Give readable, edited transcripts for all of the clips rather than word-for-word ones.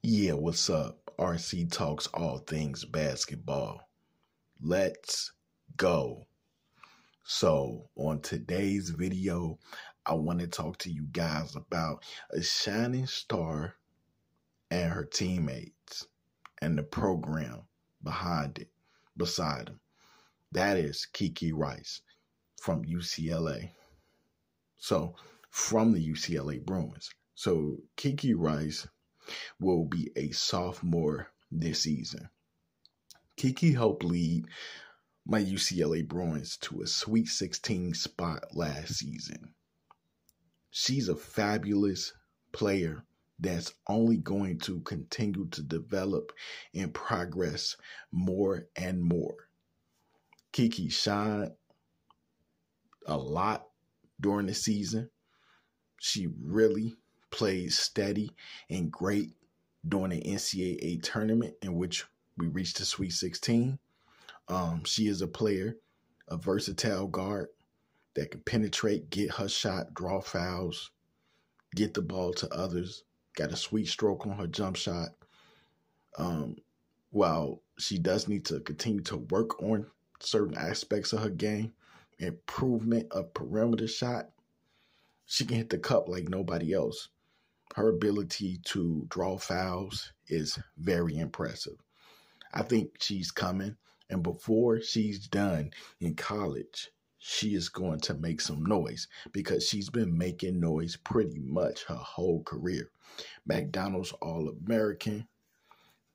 Yeah, what's up? RC talks all things basketball. Let's go. So, on today's video, I want to talk to you guys about a shining star and her teammates and the program behind it, beside them. That is Kiki Rice from UCLA. So, from the UCLA Bruins. So, Kiki Rice will be a sophomore this season. Kiki helped lead my UCLA Bruins to a Sweet 16 spot last season. She's a fabulous player that's only going to continue to develop and progress more and more. Kiki shined a lot during the season. She really played steady and great during the NCAA tournament in which we reached the Sweet 16. She is a player, a versatile guard that can penetrate, get her shot, draw fouls, get the ball to others, got a sweet stroke on her jump shot. While she does need to continue to work on certain aspects of her game, improvement of perimeter shot, she can hit the cup like nobody else. Her ability to draw fouls is very impressive. I think she's coming, and before she's done in college, she is going to make some noise because she's been making noise pretty much her whole career. McDonald's All-American,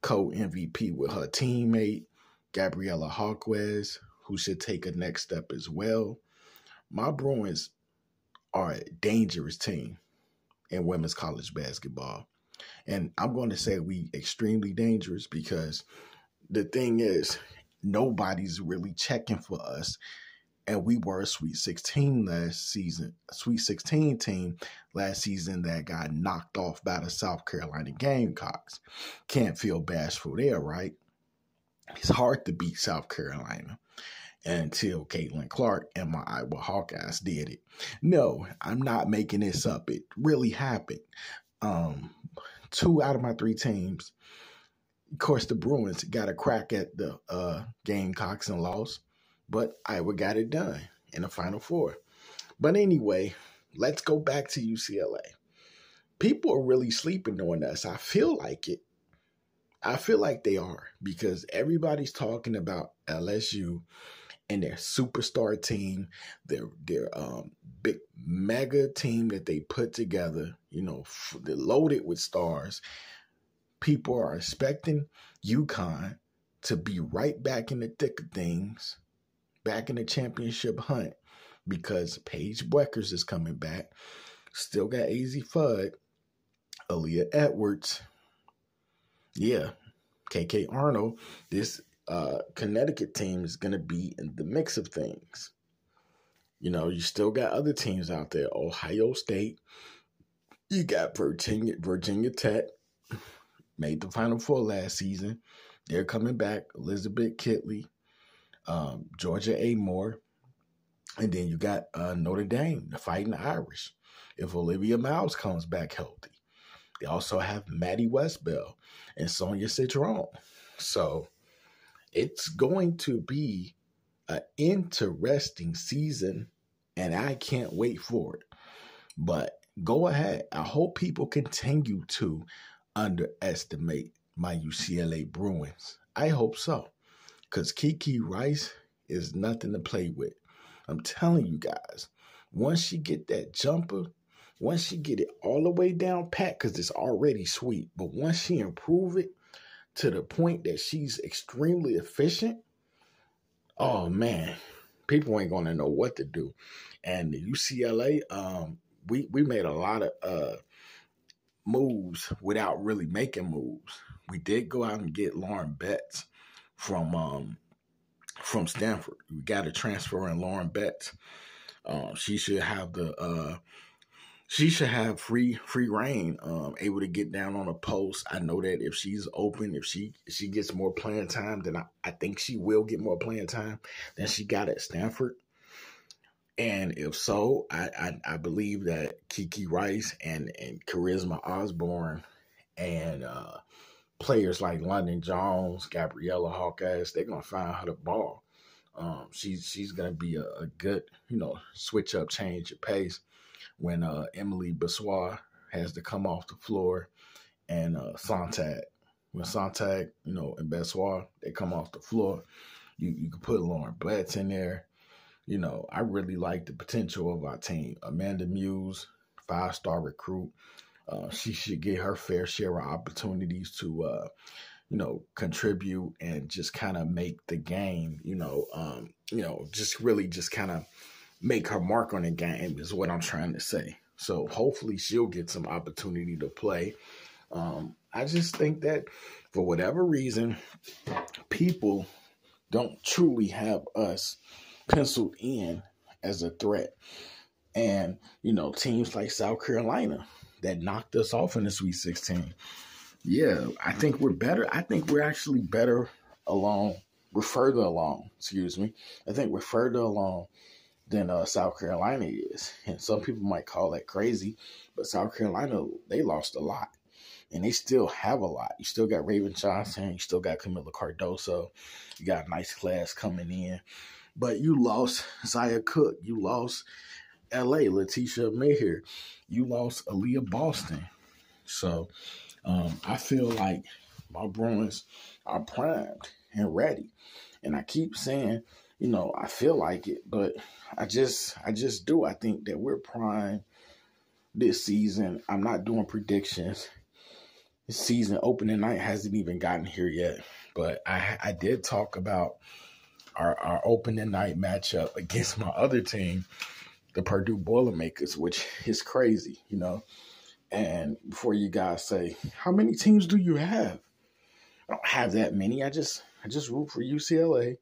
co-MVP with her teammate, Gabriella Hawquez, who should take a next step as well. My Bruins are a dangerous team in women's college basketball. And I'm going to say we extremely dangerous because the thing is, nobody's really checking for us. And we were a Sweet 16 last season, a Sweet 16 team last season that got knocked off by the South Carolina Gamecocks. Can't feel bashful there, right? It's hard to beat South Carolina until Caitlin Clark and my Iowa Hawkeyes did it. No, I'm not making this up. It really happened. 2 out of my 3 teams, of course, the Bruins got a crack at the Gamecocks and lost, but Iowa got it done in the Final Four. But anyway, let's go back to UCLA. People are really sleeping on us. I feel like it. I feel like they are because everybody's talking about LSU and their superstar team, their big mega team that they put together, they're loaded with stars. People are expecting UConn to be right back in the thick of things, back in the championship hunt, because Paige Bueckers is coming back. Still got AZ Fudd, Aaliyah Edwards. Yeah, KK Arnold. This Connecticut team is going to be in the mix of things. You still got other teams out there. Ohio State. You got Virginia Tech. Made the Final Four last season. They're coming back. Elizabeth Kitley, Georgia A. Moore. And then you got Notre Dame, the Fighting Irish. If Olivia Miles comes back healthy. They also have Maddie Westbell and Sonia Citron. So it's going to be an interesting season, and I can't wait for it. But go ahead. I hope people continue to underestimate my UCLA Bruins. I hope so, because Kiki Rice is nothing to play with. I'm telling you guys, once she get that jumper, once she get it all the way down pat, because it's already sweet, but once she improve it to the point that she's extremely efficient, oh man, people ain't gonna know what to do. And the UCLA, we made a lot of moves without really making moves. We did go out and get Lauren Betts from Stanford. We got a transfer in Lauren Betts. She should have free reign, able to get down on a post. I know that if she's open, if she gets more playing time, then I think she will get more playing time than she got at Stanford. And if so, I believe that Kiki Rice and Charisma Osborne And players like London Jones, Gabriella Hawkins, they're gonna find her the ball. She's gonna be a good, switch up, change of pace when Emily Bissois has to come off the floor and Sontag. When Sontag, and Bissois, they come off the floor, you can put Lauren Betts in there. I really like the potential of our team. Amanda Muse, 5-star recruit. She should get her fair share of opportunities to, contribute and just kind of make the game, just kind of make her mark on the game is what I'm trying to say. So hopefully she'll get some opportunity to play. I just think that for whatever reason, people don't truly have us penciled in as a threat. And, teams like South Carolina that knocked us off in the Sweet 16. Yeah, I think we're better. I think we're actually better along. We're further along, I think we're further along than South Carolina is. And some people might call that crazy, but South Carolina, they lost a lot. And they still have a lot. You still got Raven Johnson. You still got Camila Cardoso. You got a nice class coming in. But you lost Zaya Cook. You lost L.A., Letitia Mayher. You lost Aaliyah Boston. So I feel like my Bruins are primed and ready. And I keep saying, I feel like it, but I just do. I think that we're primed this season. I'm not doing predictions. This season opening night hasn't even gotten here yet. But I did talk about our opening night matchup against my other team, the Purdue Boilermakers, which is crazy, And before you guys say, how many teams do you have? I don't have that many. I just root for UCLA,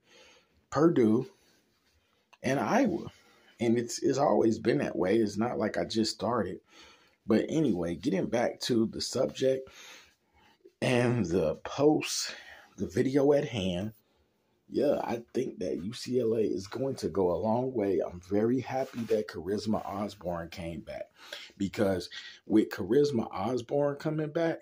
Purdue, and Iowa. And it's always been that way. It's not like I just started. But anyway, getting back to the subject and the video at hand, yeah, I think that UCLA is going to go a long way. I'm very happy that Charisma Osborne came back because with Charisma Osborne coming back,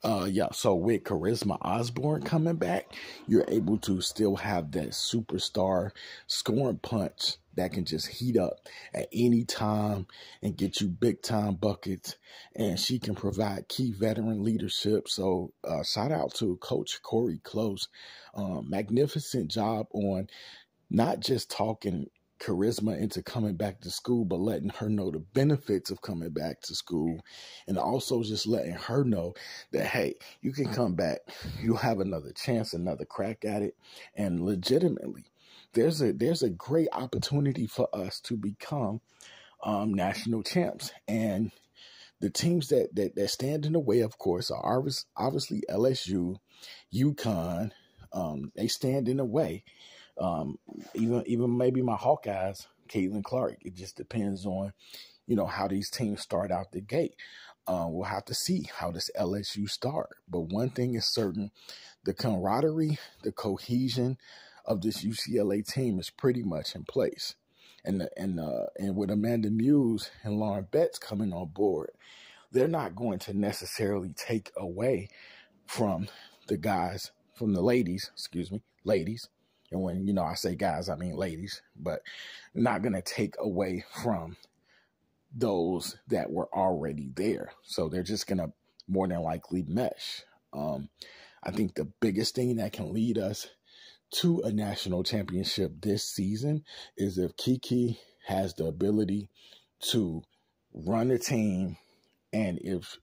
with Charisma Osborne coming back, you're able to still have that superstar scoring punch that can just heat up at any time and get you big time buckets. And she can provide key veteran leadership. So shout out to Coach Corey Close. Magnificent job on not just talking Charisma into coming back to school, but letting her know the benefits of coming back to school, and also just letting her know that, hey, you can come back, you'll have another chance, another crack at it, and legitimately, there's a great opportunity for us to become national champs. And the teams that stand in the way, of course, are obviously LSU, UConn. They stand in the way. Even maybe my Hawkeyes, Caitlin Clark. It just depends on, how these teams start out the gate. We'll have to see how this LSU start. But one thing is certain, the camaraderie, the cohesion of this UCLA team is pretty much in place. And with Amanda Muse and Lauren Betts coming on board, they're not going to necessarily take away from the ladies. And when, I say guys, I mean ladies, but not going to take away from those that were already there. So they're just going to more than likely mesh. I think the biggest thing that can lead us to a national championship this season is if Kiki has the ability to run a team. And if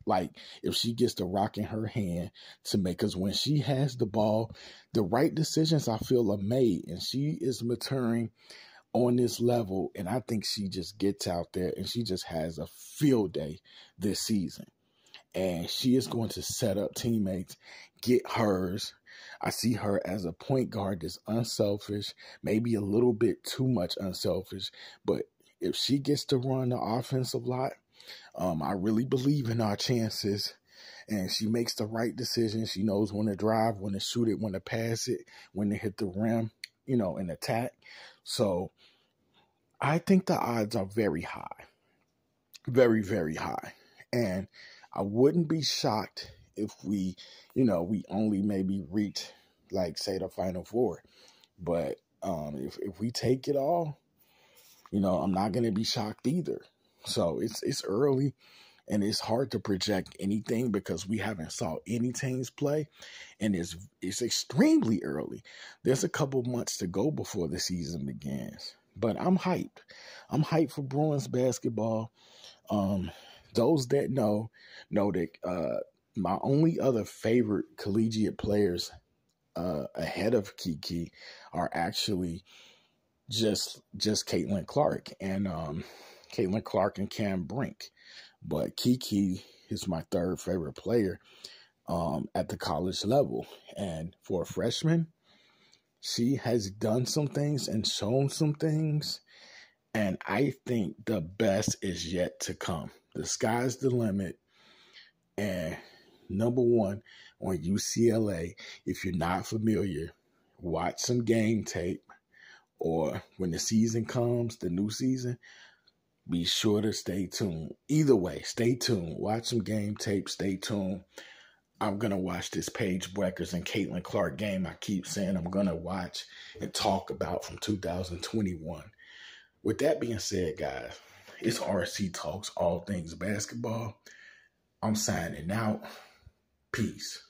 she gets the rock in her hand to make us, when she has the ball, the right decisions I feel are made, and she is maturing on this level. And I think she just gets out there and she just has a field day this season. And she is going to set up teammates, get hers. I see her as a point guard that's unselfish, maybe a little bit too much unselfish. But if she gets to run the offensive lot, I really believe in our chances, and she makes the right decision. She knows when to drive, when to shoot it, when to pass it, when to hit the rim, and attack. So I think the odds are very high, very, very high. And I wouldn't be shocked if we only maybe reach, like, say, the Final Four. But if we take it all, I'm not going to be shocked either. So it's early, and it's hard to project anything because we haven't saw any teams play, and it's extremely early. There's a couple months to go before the season begins. But I'm hyped. I'm hyped for Bruins basketball. Those that know that my only other favorite collegiate players ahead of Kiki are actually just Caitlin Clark and Cam Brink. But Kiki is my third favorite player at the college level. And for a freshman, she has done some things and shown some things. And I think the best is yet to come. The sky's the limit. And number one, on UCLA, if you're not familiar, watch some game tape. Or when the season comes, the new season, be sure to stay tuned. Either way, stay tuned. Watch some game tape. Stay tuned. I'm going to watch this Paige Bueckers and Caitlin Clark game I keep saying I'm going to watch and talk about from 2021. With that being said, guys, it's RC Talks, all things basketball. I'm signing out. Peace.